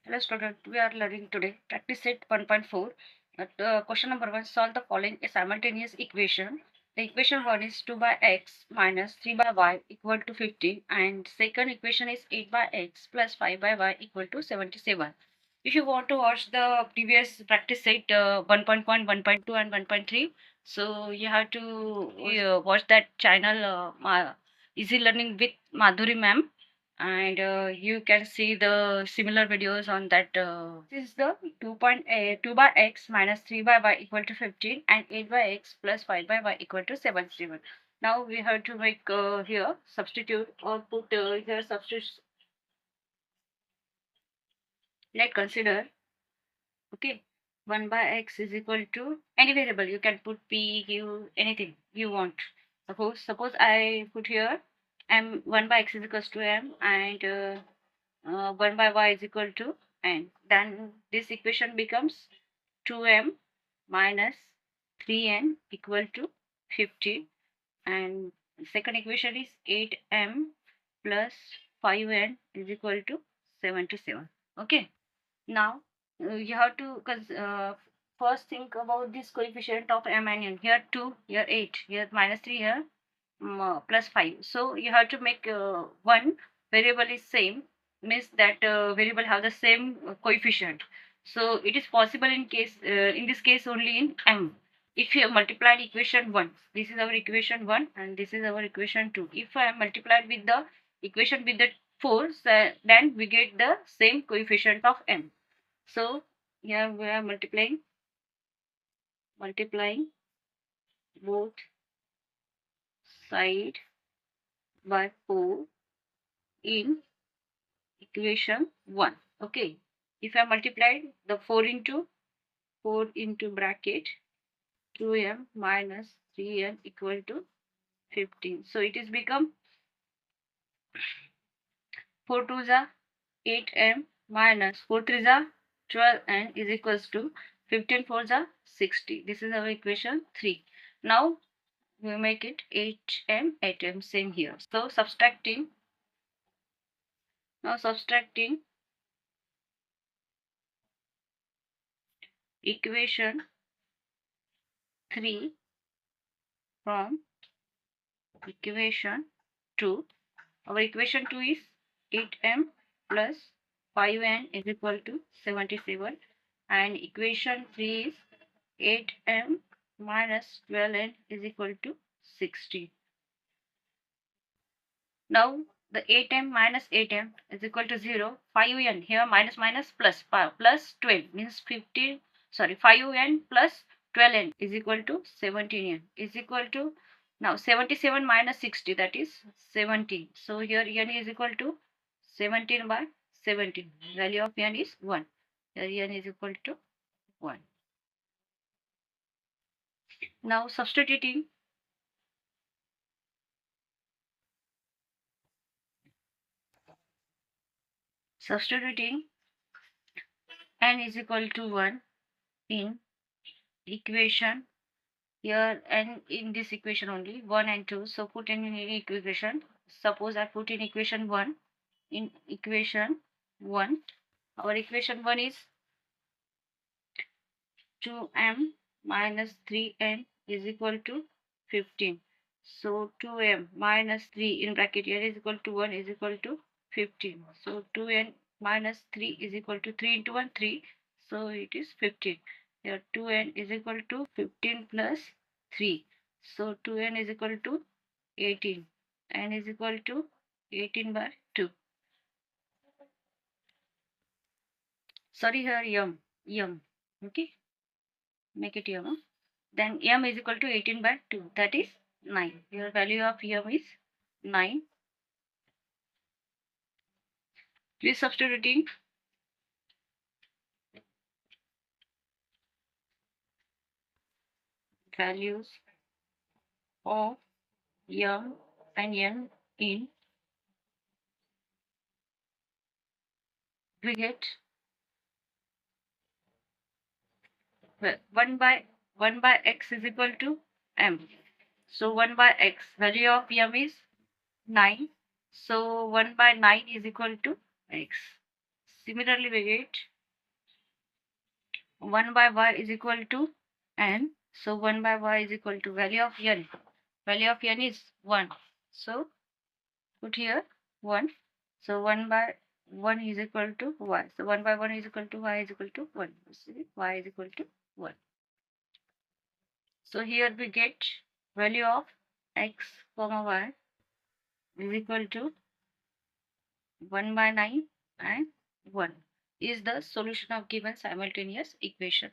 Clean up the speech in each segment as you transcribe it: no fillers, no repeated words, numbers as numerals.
Hello student, we are learning today practice set 1.4. Question number 1, solve the following a simultaneous equation. The equation 1 is 2 by x minus 3 by y equal to 50, and second equation is 8 by x plus 5 by y equal to 77. If you want to watch the previous practice set 1.1, 1.2 and 1.3, so you have to watch that channel Easy Learning with Madhuri ma'am, and you can see the similar videos on that. This is the 2 by x minus 3 by y equal to 15 and 8 by x plus 5 by y equal to 77. Now we have to make here substitute or put here substitute. Let's consider, okay, 1 by x is equal to any variable. You can put p, q, anything you want. Suppose I put here m 1 by x is equals to m, and 1 by y is equal to n. Then this equation becomes 2m minus 3n equal to 50, and second equation is 8m plus 5n is equal to 77. Okay. Now you have to first think about this coefficient of m and n. Here 2, here 8, here minus 3, here plus 5. So you have to make one variable is same, means that variable have the same coefficient. So it is possible in this case only in m. If you have multiplied equation 1, this is our equation 1 and this is our equation 2. If I have multiplied with the equation with the 4, so then we get the same coefficient of m. So here we are multiplying both side by 4 in equation 1. Okay, if I multiplied the 4 into bracket 2m minus 3n equal to 15. So it is become 4 2s are 8m minus 4 3s are 12n is equals to 15 4s are 60. This is our equation 3. Now we make it 8m same here. So subtracting equation 3 from equation 2. Our equation 2 is 8m plus 5n is equal to 77, and equation 3 is 8m minus 12n is equal to 60. Now the 8m minus 8m is equal to 0. 5n here minus minus plus 12 means 50. Sorry, 5n plus 12n is equal to 17n is equal to, now 77 minus 60, that is 17. So here n is equal to 17 by 17. Value of n is 1. Here n is equal to 1. Now substituting n is equal to 1 in equation. Here and in this equation only 1 and 2. So put in equation. Suppose I put in equation 1. In equation 1, our equation 1 is 2m minus 3n is equal to 15. So 2m minus 3 in bracket here is equal to 1 is equal to 15. So 2n minus 3 is equal to 3 into 1 3. So it is 15. Here 2n is equal to 15 plus 3. So 2n is equal to 18. N is equal to 18 by 2. Sorry, here m. Okay, make it m. Then m is equal to 18 by 2, that is 9. Your value of m is 9. Please substituting values of m and n in, we get 1 by x is equal to m. So 1 by x, value of m is 9. So 1 by 9 is equal to x. Similarly, we get 1 by y is equal to n. So 1 by y is equal to value of n. Value of n is 1. So put here 1. So 1 by 1 is equal to y. So 1 by 1 is equal to y is equal to 1. See, y is equal to 1. So here we get value of x comma y is equal to 1 by 9 and 1 is the solution of given simultaneous equation.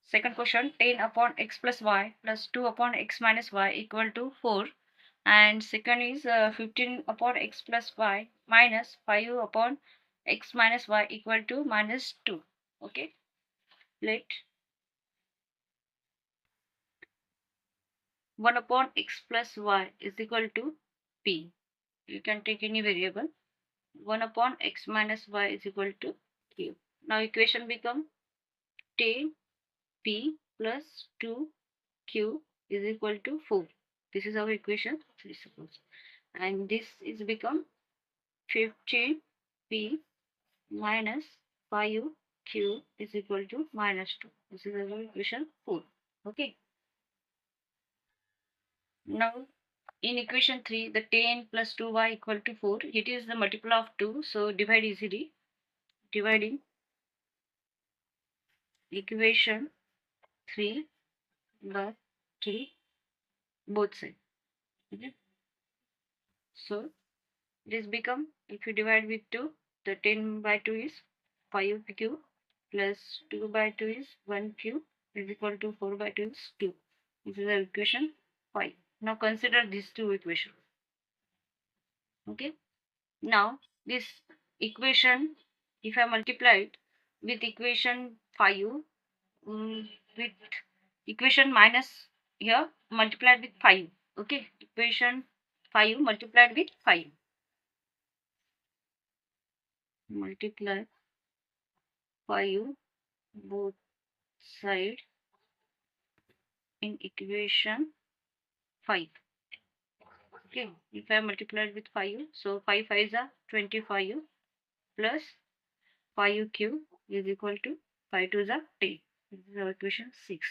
Second question, 10 upon x plus y plus 2 upon x minus y equal to 4. And second is 15 upon x plus y minus 5 upon x minus y equal to minus 2. Okay, let 1 upon x plus y is equal to p. You can take any variable. 1 upon x minus y is equal to q. Now equation become 10 p plus 2q is equal to 4. This is our equation 3, suppose. And this is become 15 p minus 5q is equal to minus 2. This is our equation 4. Okay. Now in equation 3, the 10 plus 2y equal to 4. It is the multiple of 2. So divide easily. Dividing equation 3 by 3 both sides. Okay. So this become, if you divide with 2, the 10 by 2 is 5q plus 2 by 2 is 1q is equal to 4 by 2 is 2. This is the equation 5. Now consider these two equations. Okay. Now this equation, if I multiply it with equation 5, with equation minus here multiplied with 5. Okay. Equation 5 multiplied with 5. Multiply 5 both side in equation 5. Okay, if I multiply with 5, so 5 5 is a 25 plus 5q is equal to 5 2 is a 10. This is our equation 6.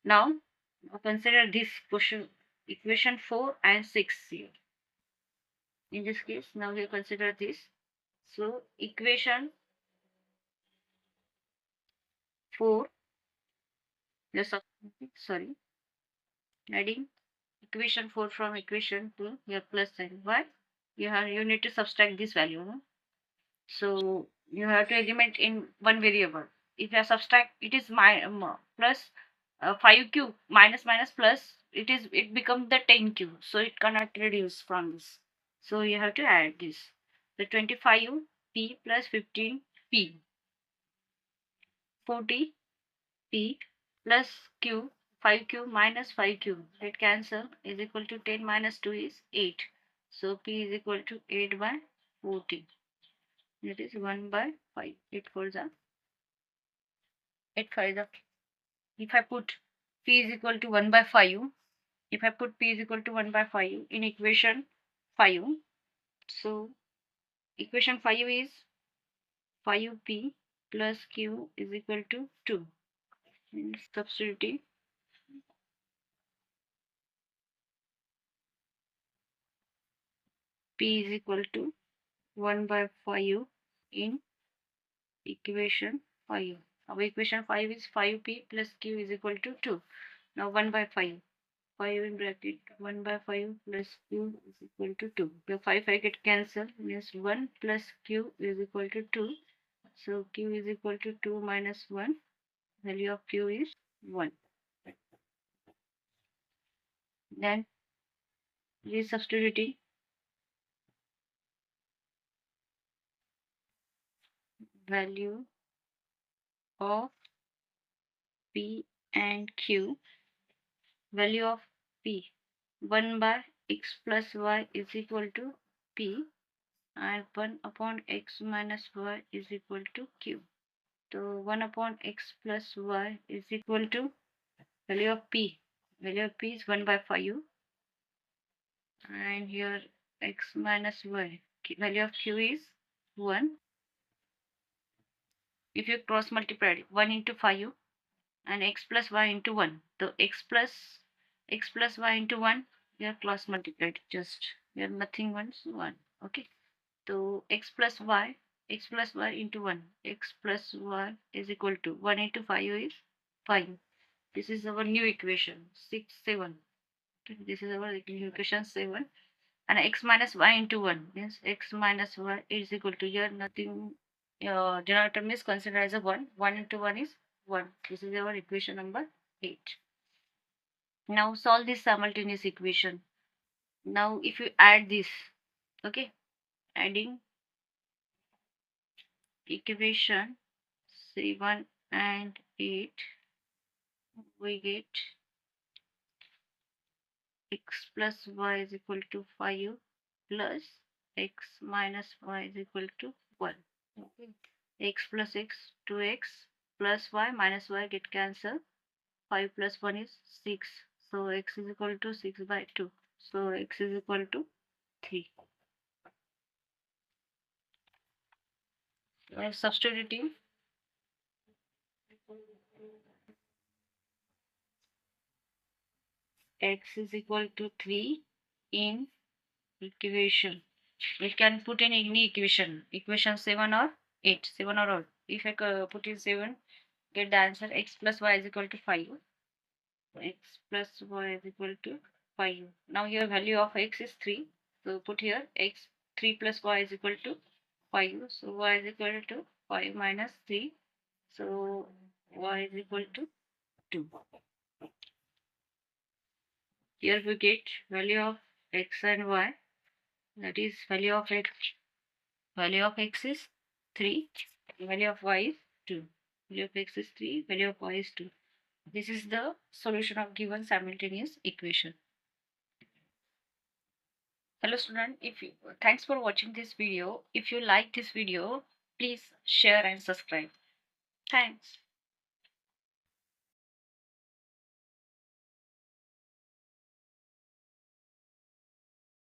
Now consider this question, equation 4 and 6 here. In this case, now we consider this. So equation 4, yes, sorry, adding equation 4 from equation 2 here plus sign. Why? You need to subtract this value. No? So you have to element in one variable. If you subtract, it is plus 5q minus minus plus, it becomes the 10q. So it cannot reduce from this. So you have to add this. The 25p plus 15p, 40p plus q, 5q minus 5q, it cancel, is equal to 10 minus 2 is 8. So p is equal to 8 by 40. That is 1 by 5. 8 4 is 8 5 is. If I put p is equal to 1 by 5, if I put p is equal to 1 by 5 in equation 5, so equation 5 is 5p plus q is equal to 2. And substituting p is equal to 1 by 5 in equation 5. Our equation 5 is 5p plus q is equal to 2. Now 1 by 5. 5 in bracket 1 by 5 plus q is equal to 2. The 5 I get cancelled, means 1 plus q is equal to 2. So q is equal to 2 minus 1. Value of q is 1. Then resubstituting value of p and q. Value of p, 1 by x plus y is equal to p, and 1 upon x minus y is equal to q. So 1 upon x plus y is equal to value of p. Value of p is 1 by 5. And here x minus y. Value of q is 1. if you cross multiply 1 into 5 and x plus y into 1, so x plus y into 1, you are cross multiplied, just you are nothing once 1. Okay, so x plus y into 1, x plus y is equal to 1 into 5 is 5. This is our new equation 6 7. Okay, this is our new equation 7. And x minus y into 1 means x minus y is equal to, here nothing, denominator is considered as a 1. 1 into 1 is 1. This is our equation number 8. Now solve this simultaneous equation. Now if you add this, okay, adding equation 7 and 8, we get x plus y is equal to 5 plus x minus y is equal to 1. Okay. X plus x, 2x plus y minus y get cancelled. 5 plus 1 is 6. So x is equal to 6 by 2. So x is equal to 3. We are substituting x is equal to 3 in equation. We can put in any equation. Equation 7 or 8. 7 or 8. If I put in 7, get the answer x plus y is equal to 5. X plus y is equal to 5. Now here value of x is 3. So put here x 3 plus y is equal to 5. So y is equal to 5 minus 3. So y is equal to 2. Here we get value of x and y. That is value of x. Value of x is 3. Value of y is 2. Value of x is 3. Value of y is 2. This is the solution of given simultaneous equation. Hello student, if you thanks for watching this video. If you like this video, please share and subscribe. Thanks.